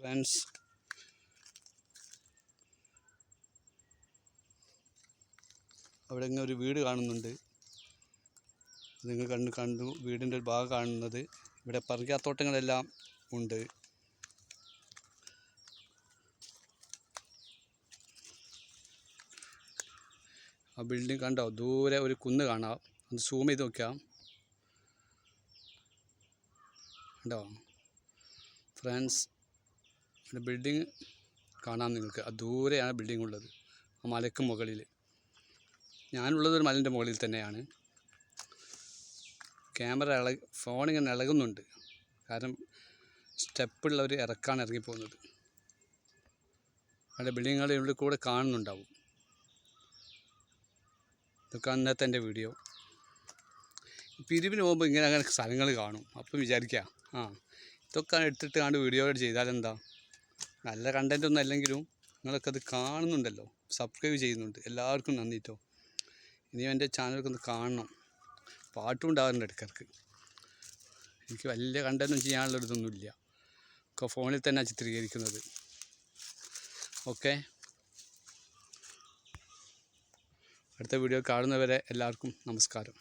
Friends, അവിടെ ഇങ്ങനെ ഒരു വീട് കാണുന്നുണ്ട്. നിങ്ങൾ കണ്ടു വീടിൻ്റെ ഒരു ഭാഗം കാണുന്നത്. ഇവിടെ പറിക്കാത്തോട്ടങ്ങളെല്ലാം ഉണ്ട്. ആ ബിൽഡിംഗ് കണ്ടോ? ദൂരെ ഒരു കുന്ന് കാണാം. ഒന്ന് സൂം ചെയ്ത് നോക്കാം. കണ്ടോ ഫ്രണ്ട്സ്? ബിൽഡിങ് കാണാം നിങ്ങൾക്ക്. ആ ദൂരെയാണ് ബിൽഡിംഗ് ഉള്ളത്, ആ മലയ്ക്ക് മുകളിൽ. ഞാനുള്ളത് ഒരു മലൻ്റെ മുകളിൽ തന്നെയാണ്. ക്യാമറ ഫോണിങ്ങനെ ഇളകുന്നുണ്ട്, കാരണം സ്റ്റെപ്പുള്ള ഒരു ഇറക്കാണ് ഇറങ്ങിപ്പോകുന്നത്. അവിടെ ബിൽഡിങ്ങുകളുടെ ഉള്ളിൽ കൂടെ കാണുന്നുണ്ടാവും. ഇതൊക്കെ അന്നത്തെ എൻ്റെ വീഡിയോ. പിരിവിന് പോകുമ്പോൾ ഇങ്ങനെ അങ്ങനെ സ്ഥലങ്ങൾ കാണും. അപ്പം വിചാരിക്കുക, ഇതൊക്കെ എടുത്തിട്ട് കണ്ട് വീഡിയോ ചെയ്താലെന്താ? നല്ല കണ്ടൻ്റ് ഒന്നും അല്ലെങ്കിലും നിങ്ങളൊക്കെ അത് കാണുന്നുണ്ടല്ലോ, സബ്സ്ക്രൈബ് ചെയ്യുന്നുണ്ട്. എല്ലാവർക്കും നന്ദി കേട്ടോ. ഇനിയും എൻ്റെ ചാനലൊക്കെ ഒന്ന് കാണണം. പാട്ടും ഉണ്ടാകാറുണ്ട് ഇടയ്ക്കിടയ്ക്ക്. എനിക്ക് വലിയ കണ്ടൻറ്റൊന്നും ചെയ്യാനുള്ളൊരിതൊന്നുമില്ല. ഒക്കെ ഫോണിൽ തന്നെ ചിത്രീകരിക്കുന്നത്. ഓക്കെ, അടുത്ത വീഡിയോ കാണുന്നവരെ എല്ലാവർക്കും നമസ്കാരം.